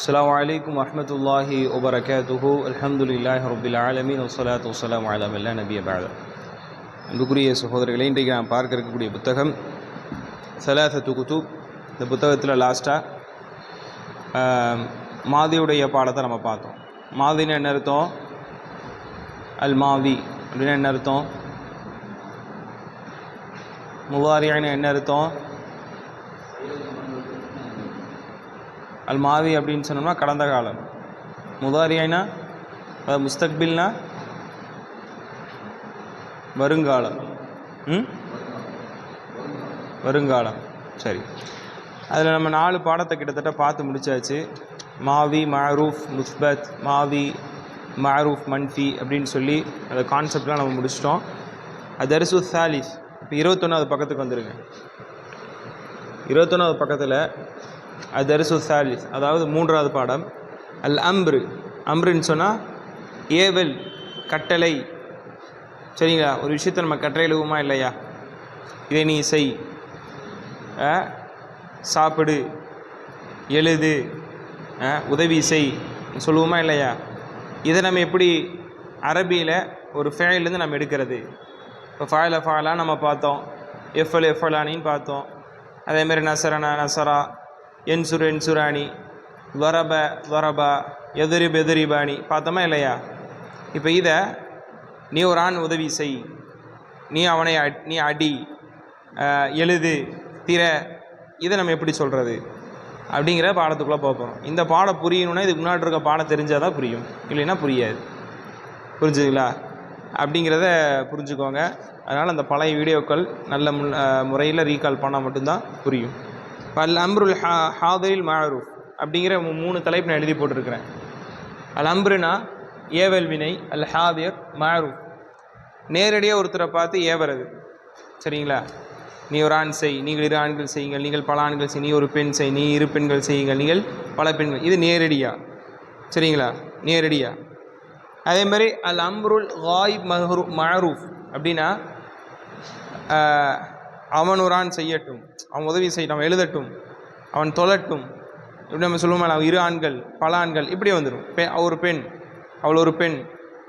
السلام عليكم ورحمة الله وبركاته الحمد لله رب العالمين والصلاة والسلام على من لا نبي بعد. அன்புக்குரிய சகோதரர்களே, இன்றைக்கு நாம் பார்க்க இருக்கக்கூடிய புத்தகம் சலாசத்து குதுப். இந்த புத்தகத்தில் லாஸ்ட்டாக மாதியுடைய பாடத்தை நம்ம பார்த்தோம். மாதின்னு என்ன அர்த்தம்? அல் மாதி அப்படின்னா என்ன அர்த்தம்? முவாரியான்னு என்ன அர்த்தம்? அல் மாதி அப்படின்னு சொன்னோம்னா கடந்த காலம். முதாரியானா முஸ்தக்பில்னா வருங்காலம். வருங்காலம். சரி, அதில் நம்ம 4 பாடத்தை கிட்டத்தட்ட பார்த்து முடிச்சாச்சு. மாவி மஅரூஃப் முஸ்பத், மாவி மஅரூஃப் மன்ஃபி அப்படின்னு சொல்லி அந்த கான்செப்ட்லாம் நம்ம முடிச்சிட்டோம். அதர்சு சாலிஸ். இப்போ 21வது பக்கத்துக்கு வந்துடுங்க. 21வது பக்கத்தில் அதர்சு சாலிஸ், அதாவது 3வது பாடம். அல் அம்ரு. அம்ருன்னு சொன்னால் ஏவல், கட்டளை. சரிங்களா? ஒரு விஷயத்தை நம்ம கட்டளை எழுவுமா இல்லையா? இதை நீ செய், சாப்பிடு, எழுது, உதவி செய் சொல்லுவோமா இல்லையா? இதை நம்ம எப்படி அரபியில் ஒரு ஃபேயிலேருந்து நம்ம எடுக்கிறது? இப்போ ஃபாயிலா நம்ம பார்த்தோம், எஃபலானின்னு பார்த்தோம். அதேமாதிரி நசரனா நசரா, என்சுர் என்சுராணி, வரப வரபா, எதிரிப் எதிரிபாணி பார்த்தோமா இல்லையா? இப்போ இதை நீ ஒரு ஆண் உதவி செய், நீ அவனை நீ அடி, எழுது, திற, இதை நம்ம எப்படி சொல்கிறது அப்படிங்கிற பாடத்துக்குள்ளே போகிறோம். இந்த பாடம் புரியணுன்னா இதுக்கு முன்னாடி இருக்க பாடம் தெரிஞ்சால் தான் புரியும், இல்லைன்னா புரியாது. புரிஞ்சுங்களா? அப்படிங்கிறத புரிஞ்சுக்கோங்க. அதனால் அந்த பழைய வீடியோக்கள் நல்ல முறையில் ரீகால் பண்ணால் மட்டும்தான் புரியும். அல் அம்ருல் ஹாதிரில் மஅரூஃப் அப்படிங்கிற 3 தலைப்பு நான் எழுதி போட்டிருக்கிறேன். அல் அம்ருனா ஏவல் வினை, அல் ஹாதிர் மஅரூஃப் நேரடியாக ஒருத்தரை பார்த்து ஏவறது. சரிங்களா? நீ ஒரு ஆண் செய், நீங்கள் 2 ஆண்கள் செய்யுங்கள், நீங்கள் பல ஆண்கள் செய், நீ ஒரு பெண் செய், நீ 2 பெண்கள் செய்யுங்கள், நீங்கள் பல பெண்கள். இது நேரடியாக. சரிங்களா? நேரடியாக. அதே மாதிரி அல் அம்ருல் காயிப் மஅரூஃப் அப்படின்னா அவன் ஒரு ஆண் செய்யட்டும், அவன் உதவி செய்யட்டும், அவன் எழுதட்டும், அவன் தொழட்டும், இப்படி நம்ம சொல்லுவோம். அவன் 2 ஆண்கள், பல ஆண்கள், இப்படி வந்துடும். ஒரு பெண், அவள் ஒரு பெண்,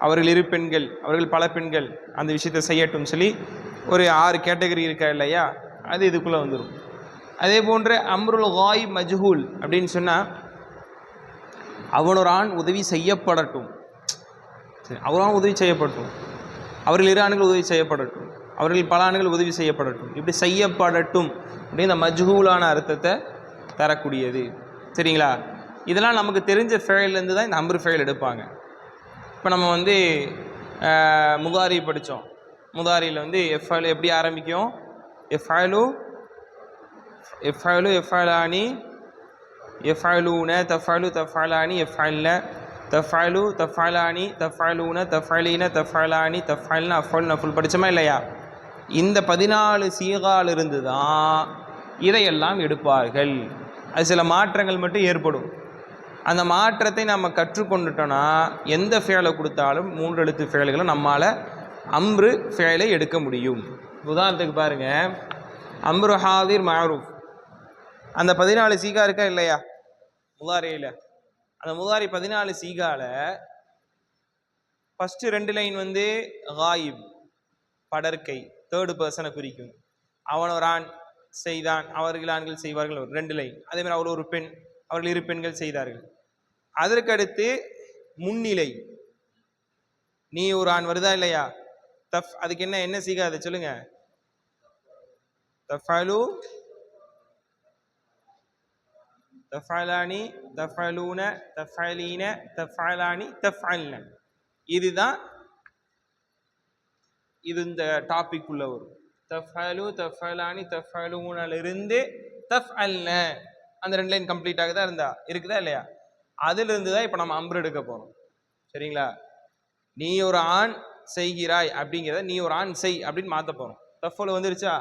அவர்கள் 2 பெண்கள், அவர்கள் பல பெண்கள், அந்த விஷயத்தை செய்யட்டும் சொல்லி ஒரு 6 கேட்டகரி இருக்கா இல்லையா? அது இதுக்குள்ளே வந்துடும். அதே போன்று அம்ருல் காயிப் மஜ்ஹூல் அப்படின்னு சொன்னால் அவன் ஒரு ஆண் உதவி செய்யப்படட்டும். சரி, அவரான் உதவி செய்யப்படட்டும், அவர்கள் 2 ஆண்கள் உதவி செய்யப்படட்டும், அவர்கள் பல ஆண்கள் உதவி செய்யப்படட்டும், இப்படி செய்யப்படட்டும் அப்படின்னு இந்த மஜ்ஹூலான அர்த்தத்தை தரக்கூடியது. சரிங்களா? இதெல்லாம் நமக்கு தெரிஞ்ச ஃபெயிலேருந்து தான் இந்த அம்ரு ஃபெயில் எடுப்பாங்க. இப்போ நம்ம முதாரி படித்தோம். முதாரியில் எஃப்ஐல் எப்படி ஆரம்பிக்கும்? எஃப்ஐலு எஃப்ஐலு எஃப்ஐலானி எஃப்ஐலூன தஃபைலு தஃபைலானி எஃப்ஐல்ன தஃபைலு தஃபைலானி தஃபைலூன தஃபைலீன தஃபைலானி தஃபைல்ன அஃபல் நஃபுல் படித்தோமா இல்லையா? இந்த 14 சீகாலிருந்து தான் இதையெல்லாம் எடுப்பார்கள். அது சில மாற்றங்கள் மட்டும் ஏற்படும். அந்த மாற்றத்தை நம்ம கற்றுக்கொண்டுட்டோன்னா எந்த ஃபேலை கொடுத்தாலும் 3 எழுத்து ஃபேல்களை நம்மால் அம்ரு ஃபேலை எடுக்க முடியும். உதாரணத்துக்கு பாருங்கள், அம்ரு ஹாதிர் மஅரூஃப், அந்த 14 சீகா இருக்கா இல்லையா முதாரியில்? அந்த முதாரி 14 சீகால ஃபஸ்ட்டு 2 லைன் காயிப், படற்கை, 3rd பர்சனை குறிக்கும். அவன் ஒரு ஆண் செய்தான், அவர்கள் ஆண்கள் செய்வார்கள், 2 லைன். அதே மாதிரி அவள் ஒரு பெண், அவர்கள் 2 பெண்கள் செய்தார்கள். அதற்கடுத்து முன்னிலை, நீ ஒரு ஆண் வருதா இல்லையா? அதுக்கு என்ன சீகா? அதை சொல்லுங்க. தஃபலு தஃபலானி தஃபலூன தஃபலீன தஃபலானி தஃபல்ன. இதுதான் இது இந்த டாபிக் உள்ள வரும். தஃபலு தஃபலானி தஃபலூனிலிருந்து தஃபல்ன, அந்த 2 லைன் கம்ப்ளீட் ஆகுதா இருக்குதா இல்லையா? அதிலிருந்து தான் இப்போ நம்ம அம்ரு எடுக்க போகிறோம். சரிங்களா? நீ ஒரு ஆண் செய்கிறாய் அப்படிங்கிறத நீ ஒரு ஆண் செய் அப்படின்னு மாற்ற போகிறோம். தஃபலு வந்துருச்சா?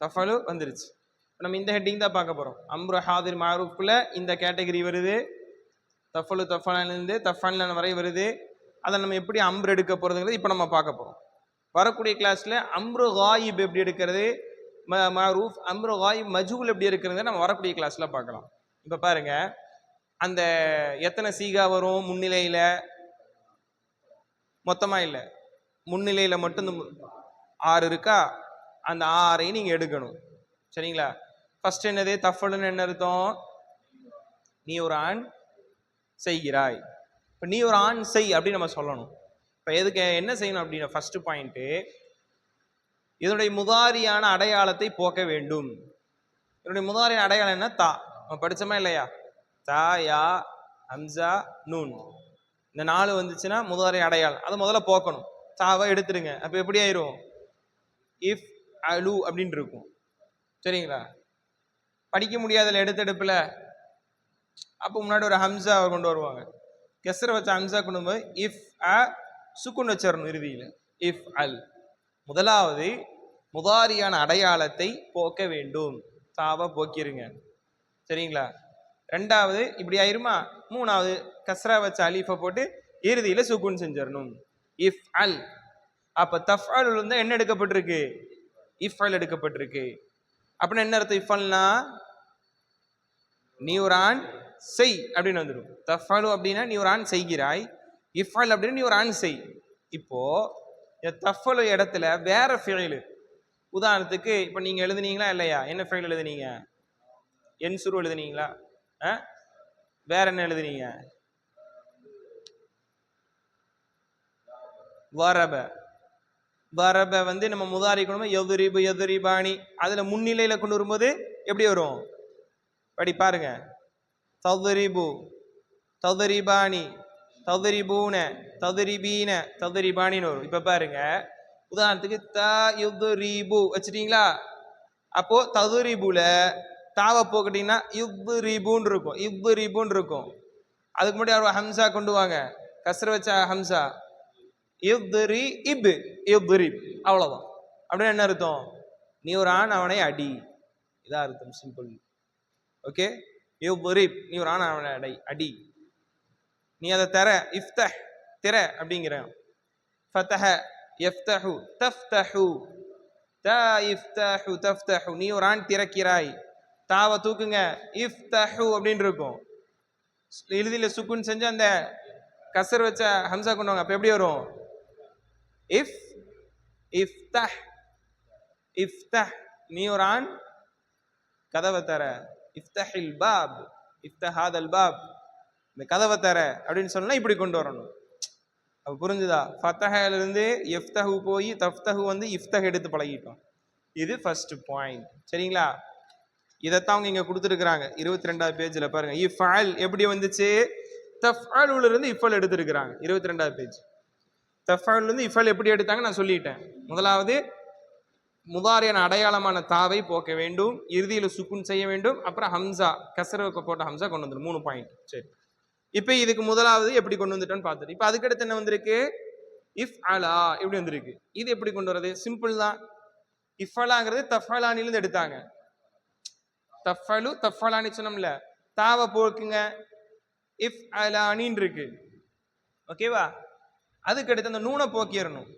தஃபலு வந்துருச்சு. நம்ம இந்த ஹெட்டிங் தான் பார்க்க போகிறோம். அம்ரு ஹாதிர் மஅரூஃப்ல இந்த கேட்டகரி வருது. தஃபலு தஃபலிலிருந்து தஃபல்ன வரை வருது. அதை நம்ம எப்படி அம்ரு எடுக்க போகிறதுங்கிறது இப்போ நம்ம பார்க்க போகிறோம். வரக்கூடிய கிளாஸில் அம்ரு காயிப் எப்படி எடுக்கிறது, மஅரூஃப், அம்ரு காயிப் மஜ்ஹூல் எப்படி எடுக்கிறது நம்ம வரக்கூடிய கிளாஸில் பார்க்கலாம். இப்போ பாருங்க, அந்த எத்தனை சீகா வரும் முன்னிலையில? மொத்தமா இல்லை, முன்னிலையில மட்டும் 6 இருக்கா? அந்த 6ஐயும் நீங்க எடுக்கணும். சரிங்களா? ஃபர்ஸ்ட் என்னது? தஃபலுன்னு என்ன அர்த்தம்? நீ ஒரு ஆண் செய்கிறாய். இப்போ நீ ஒரு ஆண் செய் அப்படின்னு நம்ம சொல்லணும். இப்போ எதுக்கு என்ன செய்யணும் அப்படின்னா, ஃபர்ஸ்ட் பாயிண்ட், இதனுடைய முதாரியான அடையாளத்தை போக்க வேண்டும். இதனுடைய முதாரியான அடையாளம் என்ன? தா. நம்ம படிச்சோமா இல்லையா? தா, யா, ஹம்சா, நூன், இந்த 4 வந்துச்சுன்னா முதாரி அடையாளம். அதை முதல்ல போக்கணும். தாவை எடுத்துருங்க. அப்போ எப்படி ஆயிரும்? இஃப் அலு அப்படின்னு இருக்கும். சரிங்களா? படிக்க முடியாதுல எடுத்தெடுப்புல, அப்போ முன்னாடி ஒரு ஹம்சா கொண்டு வருவாங்க. கெஸ்ர வச்ச ஹம்சா கொண்டு வரும்போது இஃப் அ சுக்குன் வச்சிடணும் இறுதியில். இஃப் அல். முதலாவது முதாரியான அடையாளத்தை போக்க வேண்டும். தாவை போக்கிருங்க. சரிங்களா? ரெண்டாவது இப்படி ஆயிருமா? மூணாவது கஸ்ரா வச்ச அலீஃபை போட்டு இறுதியில சுக்குன் செஞ்சிடணும். இஃப் அல். அப்ப தஃஅல் இருந்தா என்ன எடுக்கப்பட்டிருக்கு? இஃப் அல் எடுக்கப்பட்டிருக்கு. அப்படின்னா என்ன அர்த்தம்? இஃப் அல்னா நீ ஒரு ஆண் செய் அப்படின்னு வந்துடும். தஃஅலு அப்படின்னா நீ ஒரு ஆண் செய்கிறாய். இஃப் அல் அப்படின்னா நீ ஒரு ஆண் செய். இப்போ தஃஅலு இடத்துல வேற ஃபிஇல். உதாரணத்துக்கு இப்போ நீங்க எழுதுனீங்களா இல்லையா? என்ன ஃபிஇல் எழுதுனீங்க? என்சுரு எழுதுனீங்களா? வேற என்ன எழுதுனீங்க? வரப. வரப வந்து நம்ம முதாரி கொண்டு எதுரிபு எதுரிபாணி, அதுல முன்னிலையில கொண்டு வரும்போது எப்படி வரும்? படி பாருங்க. ததுரிபு, ததுரிபாணி, ததுரிபூன, ததுரிபீன, ததுரிபாணின்னு வரும். இப்ப பாருங்க, உதாரணத்துக்கு த யுதுரிபு வச்சுட்டீங்களா? அப்போ ததுரிபுல தாவை போக்கிட்டீங்கன்னா யுதுரிபுன்னு இருக்கும். யுதுரிபுன்னு இருக்கும். அதுக்கு முன்னாடி ஹம்சா கொண்டு வாங்க. கஸ்ர வச்ச ஹம்சா. இப்துரி இப் இப்துரிப். அவ்வளவுதான். அப்படின்னு என்ன அர்த்தம்? நீ ஒரு ஆண், அவனை அடி. இதான் அர்த்தம். சிம்பிள். ஓகே? இப்துரிப், நீ ஒரு ஆண், அவனை அடி. நீ அதை தர, இஃப்தஹ், திற அப்படிங்கிற. ஃபதஹ யஃப்தஹு தஃப்தஹு, தா இஃப்தஹு தஃப்தஹு, நீ ஒரு ஆண் திறக்கிறாய். தாவை தூக்குங்க, இஃப்தஹு அப்படின்னு இருக்கும். இறுதியில் சுக்குன் செஞ்சு அந்த கசர் வச்ச ஹம்சா கொண்டு வாங்க. அப்ப எப்படி வரும்? இஃப் இஃப்தஹ், இஃப்தஹ், நீ ஒரு ஆண் கதவை தர. இஃப்தஹில் பாப், இஃப்தஹாதல் பாப், இந்த கதவை தர அப்படின்னு சொன்னா இப்படி கொண்டு வரணும். அப்ப புரிஞ்சுதா? ஃபதஹல இருந்து இஃப்தஹு போய் தஃப்தஹு வந்து இஃப்தஹ் எடுத்து பழகிட்டோம். இது ஃபர்ஸ்ட் பாயிண்ட். சரிங்களா? இதைத்தான் அவங்க இங்க கொடுத்துருக்காங்க 22வது பேஜ்ல பாருங்க. இஃப்அல் எப்படி வந்துச்சு? தஃஅலுல இருந்து இஃப்அல் எடுத்திருக்கிறாங்க 22வது பேஜ். தஃஅலுல இருந்து இஃப்அல் எப்படி எடுத்தாங்க நான் சொல்லிட்டேன். முதலாவது முதாரியான அடையாளமான தாவை போக்க வேண்டும், இறுதியில் சுக்குன் செய்ய வேண்டும், அப்புறம் ஹம்சா கஸ்ரவுக்கு போட்ட ஹம்சா கொண்டு வந்துடும். 3 பாயிண்ட். சரி, இப்போ இதுக்கு முதலாவது எப்படி கொண்டு வந்துட்டோன்னு பார்த்துட்டு, இப்போ அதுக்கடுத்து என்ன வந்திருக்கு? இஃப் அலா எப்படி வந்திருக்கு? இது எப்படி கொண்டு வரது? சிம்பிள் தான். இஃப் அலாங்கிறது தஃஅலானிலிருந்து எடுத்தாங்க. தஃஅலு தஃஅலானி சொன்னோம்ல, தாவை போக்குங்க, இஃப் அலானின்னு இருக்கு. ஓகேவா? அதுக்கு அடுத்து அந்த நூனை போக்கிடணும்.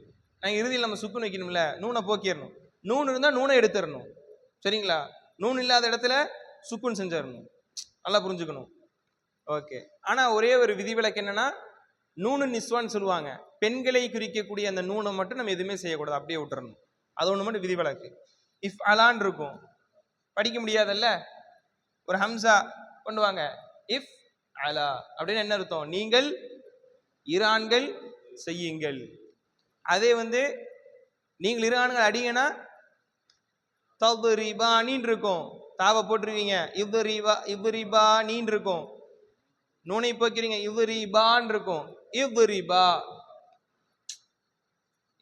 நான் இறுதியில் நம்ம சுக்குன் வைக்கணும்ல, நூனை போக்கிடணும். நூன் இருந்தால் நூனை எடுத்துடணும். சரிங்களா? நூன் இல்லாத இடத்துல சுக்குன் செஞ்சிடணும். நல்லா புரிஞ்சுக்கணும். ஓகே. ஆனால் ஒரே ஒரு விதிவிலக்கு என்னன்னா, நூனு நிஸ்வான்னு சொல்லுவாங்க. பெண்களை குறிக்கக்கூடிய அந்த நூனை மட்டும் நம்ம எதுவுமே செய்யக்கூடாது, அப்படியே விட்டுறணும். அது ஒன்று மட்டும் விதிவிலக்கு. இஃப் அலான் இருக்கும், படிக்க முடியாதல்ல, ஒரு ஹம்சா கொண்டு வாங்க. இஃப் அலா அப்படின்னு என்ன அர்த்தம்? நீங்கள் இரு ஆண்கள் செய்யுங்கள். அதே வந்து நீங்கள் இரு ஆண்கள் அடிங்கன்னா ததுரிபானின்னு இருக்கும். தாவை போட்டுருவீங்க, இவ்ரிபா இவ்ரிபானின்னு இருக்கும். நூனை போக்கிறீங்க, இவ்ரிபான்னு இருக்கும். இவ்ரிபா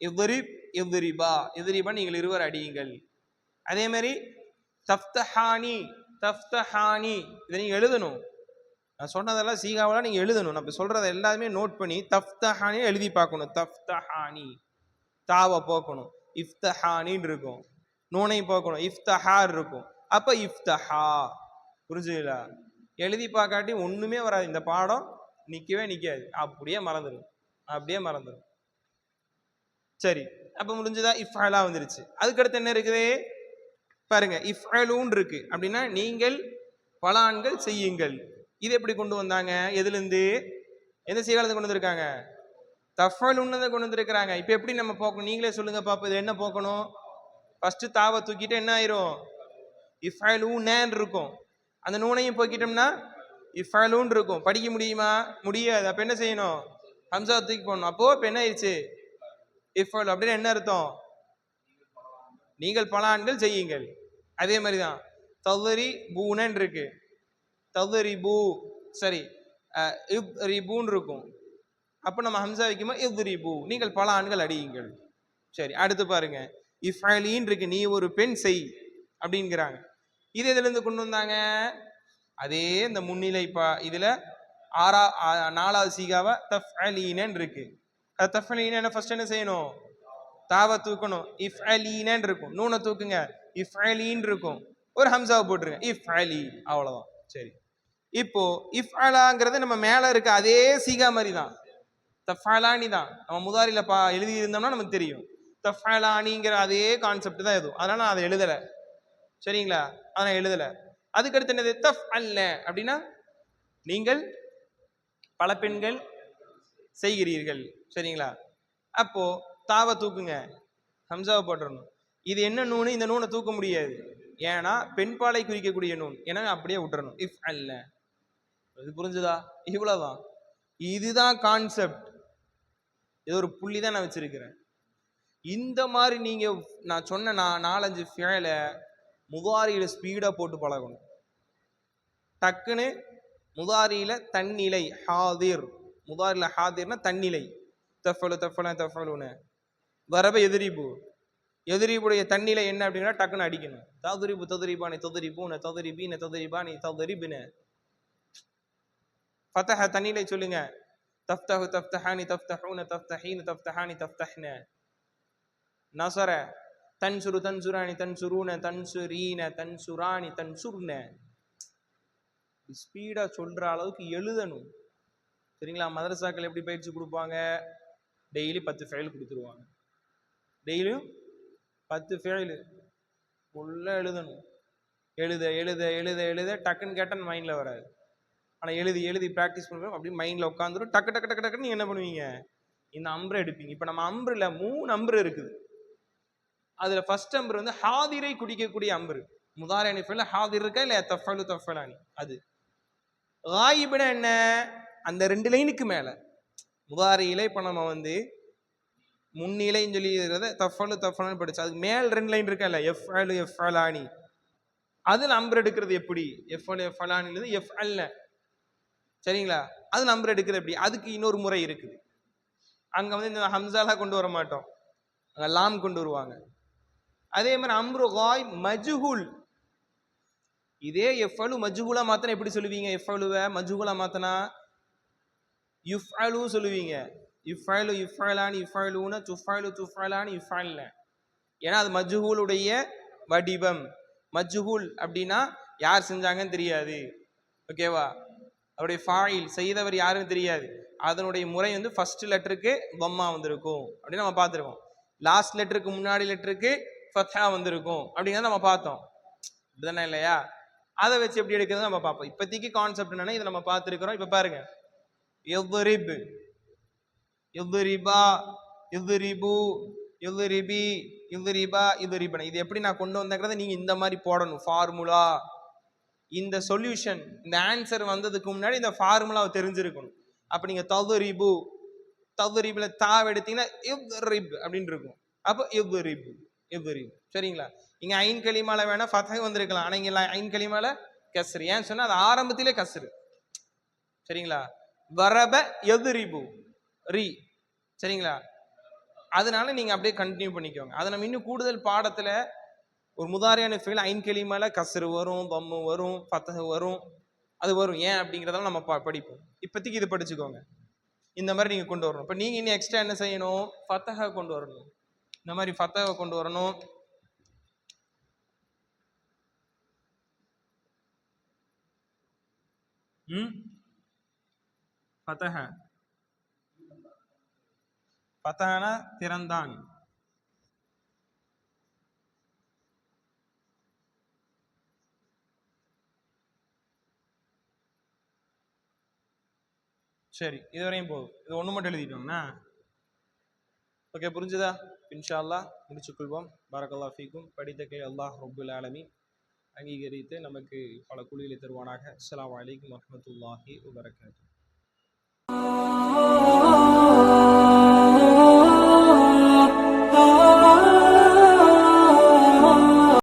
இவ்ரிப் இவ்ரிபா இவ்ரிபா, நீங்கள் இருவர் அடியுங்கள். அதே மாதிரி தஃப்தஹானி தஃப்தஹானி, இதை நீங்க எழுதணும். நான் சொன்னதெல்லாம் சீகாவெல்லாம் நீங்க எழுதணும். நான் சொல்றதை எல்லாமே நோட் பண்ணி தஃப்தஹானி எழுதி பார்க்கணும். தஃப்தஹானி, தாவை போக்கணும். இஃப்தஹானின்னு இருக்கும். நூனை போக்கணும், இஃப்தஹார் இருக்கும். அப்ப இஃப்தஹா. புரிஞ்சுங்களா? எழுதி பார்க்காட்டி ஒண்ணுமே வராது. இந்த பாடம் நிக்கவே நிக்காது, அப்படியே மறந்துடும், அப்படியே மறந்துடும். சரி, அப்ப முடிஞ்சதா? இஃப்அலா வந்துருச்சு. அதுக்கடுத்து என்ன இருக்குது பாருங்க. இஃப்அலூன் இருக்கு அப்படின்னா நீங்கள் பல ஆண்கள் செய்யுங்கள். இது எப்படி கொண்டு வந்தாங்க? எதுலேருந்து? எந்த சீகாலத்தை கொண்டு வந்திருக்காங்க? தஃபலுன்னு கொண்டு வந்திருக்கிறாங்க. இப்போ எப்படி நம்ம போக்கணும்? நீங்களே சொல்லுங்க பாப்போம். இது என்ன போக்கணும்? ஃபர்ஸ்ட் தாவை தூக்கிட்டு என்ன ஆயிரும்? இஃபலூனன் இருக்கும். அந்த நூனையும் போக்கிட்டோம்னா இஃபலூன் இருக்கும். படிக்க முடியுமா? முடியாது. அப்ப என்ன செய்யணும்? ஹம்சா தூக்கி போடணும். அப்போ இப்ப என்ன ஆயிடுச்சு? இஃபல் அப்படின்னு என்ன அர்த்தம்? நீங்கள் பல ஆண்கள் செய்யுங்கள். அதே மாதிரிதான் தவறி பூனன் இருக்கு. தவறி பூ சரி ரிபூன் இருக்கும். அப்ப நம்ம ஹம்சா வைக்கும்போது இவ்ரிபு, நீங்கள் பல ஆண்கள் அடியுங்கள். சரி, அடுத்து பாருங்க. இஃபலீன் இருக்கு, நீ ஒரு பெண் செய் அப்படிங்கிறாங்க. இது எதுல இருந்து கொண்டு வந்தாங்க? அதே இந்த முன்னிலை இதுல நாலாவது சீகாவா தஃஅலீனன் இருக்கு. தஃஅலீன ஃபர்ஸ்ட் என்ன செய்யணும்? தாவ தூக்கணும். இஃஅலீனன் இருக்கும். நூனை தூக்குங்க. இஃஅலீன் இருக்கும். ஒரு ஹம்சாவை போட்டுருங்க. இஃஅலி, அவ்வளவுதான். சரி, இப்போ இஃஅலாங்கிறது நம்ம மேல இருக்க அதே சீகா மாதிரி தான். தஃஅலானி தான். நம்ம முதாரில எழுதி இருந்தோம்னா நமக்கு தெரியும். தஃஅலானிங்கிற அதே கான்செப்ட் தான் எதுவும். அதனால நான் அதை எழுதல. சரிங்களா? அதை எழுதல. அதுக்கடுத்து என்னது? தஃஅல்ன அப்படின்னா நீங்கள் பல பெண்கள் செய்கிறீர்கள். சரிங்களா? அப்போ தாவை தூக்குங்க, ஹம்சாவை போட்டுறணும். இது என்ன நூனு? இந்த நூனை தூக்க முடியாது. ஏன்னா பெண்பாலை குறிக்கக்கூடிய நூன். எனவே அப்படியே விட்டுறணும். இஃப் அல்ல. இது புரிஞ்சுதா? இவ்வளவுதான். இதுதான் கான்செப்ட். இது ஒரு புள்ளி தான் நான் வச்சிருக்கிறேன். இந்த மாதிரி நீங்க நான் சொன்ன 4-5 ஃபேல முதாரியில ஸ்பீடா போட்டு பழகணும். டக்குன்னு முதாரியில தன்னிலை ஹாதிர். முதாரில ஹாதிர்னா தன்னிலை. தஃபலு தஃபல தஃபலுன்னு வரப எதிரிபு. எதிரிபுடைய தன்னிலை என்ன அப்படின்னா டக்குன்னு அடிக்கணும். ததுரிபு ததுரிபானி ததுரிபூன ததுரிபீன ததுரிபானி ததுரிபின. ஃபதஹ தன்னிலை சொல்லுங்க. தஃப்தஹு தஃப்தஹானி தஃப்தஹூன தஃப்தஹீன தஃப்தஹானி தஃப்தஹ்ன. நஸர தன்சுரு தன்சுரானி தன்சுரூன தன்சுரீன தன்சுரானி தன்சுர்ன. ஸ்பீடா சொல்ற அளவுக்கு எழுதணும். சரிங்களா? மதரசாக்கள் எப்படி பயிற்சி கொடுப்பாங்க? டெய்லி 10 ஃபைல் கொடுத்துருவாங்க. டெய்லியும் 10 ஃபைல் ஃபுல்லா எழுதணும். எழுத எழுத எழுத எழுத டக்குன்னு கேட்டால் மைண்ட்ல வராது. ஆனால் எழுதி எழுதி ப்ராக்டிஸ் பண்ணுறோம். அப்படி மைண்ட்ல உட்காந்துரும். டக்கு டக்கு டக்கு டக்குன்னு நீங்க என்ன பண்ணுவீங்க? இந்த அம்பரை எடுப்பீங்க. இப்போ நம்ம அம்புல 3 அம்பு இருக்குது. அதுல ஃபர்ஸ்ட் அம்பர் வந்து ஹாதிரை குடிக்கக்கூடிய அம்பர். முதாரி ஃபைல ஹாதிர் இருக்கா இல்லையா? தஃபலு தஃபலானி. அது காயிபுனா என்ன? அந்த 2 லைனுக்கு மேல முதாரியில இப்ப நம்ம வந்து முன்னிலைன்னு சொல்லி தஃபலு தஃபலானி படிச்சு அதுக்கு மேல் 2 லைன் இருக்கா இல்ல? எஃப்அலு எஃப்அலானி. அதுல அம்பர் எடுக்கிறது எப்படி? எஃப்அலு எஃப்அலானில இருந்து எஃப்அல்ன. சரிங்களா? அதுல அம்பர் எடுக்கிறது எப்படி? அதுக்கு இன்னொரு முறை இருக்குது. அங்க வந்து இந்த ஹம்சாலா கொண்டு வர மாட்டோம், அங்க லாம் கொண்டு வருவாங்க. அதே மாதிரி அம்ரு காய் மஜ்ஹூல். இதே எஃப்அலு மஜ்ஹூலா மாத்தனா எப்படி சொல்லுவீங்க? எஃப்அலுவை மஜ்ஹூலா மாத்தனா யுஃப்அலு சொல்லுவீங்க. யுஃப்அலு யுஃப்அலானி யுஃப்அலூன துஃப்அலு துஃப்அலானி யுஃப்அல்ன. ஏன்னா அது மஜ்ஹூலுடைய வடிவம். மஜ்ஹூல் அப்படின்னா யார் செஞ்சாங்கன்னு தெரியாது. ஓகேவா? அவருடைய ஃபாயில் செய்தவர் யாருன்னு தெரியாது. அதனுடைய முறை வந்து ஃபர்ஸ்ட் லெட்டருக்கு தம்மா வந்திருக்கும் அப்படின்னு நம்ம பார்த்துருக்கோம். லாஸ்ட் லெட்டருக்கு முன்னாடி லெட்டருக்கு ஃபத்ஹா வந்திருக்கும் அப்படிங்கிறத நம்ம பார்த்தோம். இதுதானே இல்லையா? அதை வச்சு எப்படி எடுக்கிறது நம்ம பார்ப்போம். இப்போதைக்கு கான்செப்ட் என்னன்னா இதை நம்ம பார்த்துருக்கிறோம். இப்போ பாருங்க, யضرب யضربا யضربு யضربி யضربا யضربன. இது எப்படி நான் கொண்டு வந்தேங்கிறத நீங்க இந்த மாதிரி போடணும். ஃபார்முலா, இந்த சொல்யூஷன், இந்த ஆன்சர் வந்ததுக்கு முன்னாடி இந்த ஃபார்முலாவை தெரிஞ்சிருக்கணும். அப்ப நீங்க தضربு தضربல தாவ எடுத்தீங்கன்னா யضرب அப்படின்னு இருக்கும். அப்போ யضرب யضرب. சரிங்களா? இங்க ஐன் கலிமால வேணா ஃபத்ஹ் வந்திருக்கலாம். ஆனா இங்க ஐன் கலிமால கஸ்ர். ஏன் சொன்னா அது ஆரம்பத்திலே கஸ்ர். சரிங்களா? வரப யضربு ரி. சரிங்களா? அதனால நீங்க அப்படியே கண்டினியூ பண்ணிக்கோங்க. அதை நம்ம இன்னும் கூடுதல் பாடத்துல ஒரு முதாரியான ஃபீல் ஐன் கலிமால கஸ்ர் வரும், தம்மு வரும், ஃபத்ஹ் வரும், அது வரும். ஏன் அப்படிங்கிறதெல்லாம் நம்ம படிப்போம். இப்போதைக்கு இது படிச்சுக்கோங்க. இந்த மாதிரி நீங்க கொண்டு வரணும். இப்போ நீங்க இன்னும் எக்ஸ்ட்ரா என்ன செய்யணும்? ஃபத்ஹ கொண்டு வரணும். இந்த மாதிரி ஃபத்ஹ கொண்டு வரணும். ஃபத்ஹ ஃபத்ஹனா திறந்தான். சரி, இதுவரையும் போதும். இது ஒன்று மட்டும் எழுதிட்டோம்னா ஓகே, புரிஞ்சுதா? இன்ஷா அல்லாஹ் முடிச்சுக்கொள்வோம். பாரக்கல்லாஹ் ஃபீக்கும். படித்தக்கை அல்லாஹ் ரப்புல் ஆலமீன் அங்கீகரித்து நமக்கு பல குழிகளை தருவானாக. அஸ்ஸலாமு அலைக்கும் வரஹ்மத்துல்லாஹி வபரகாத்துஹு.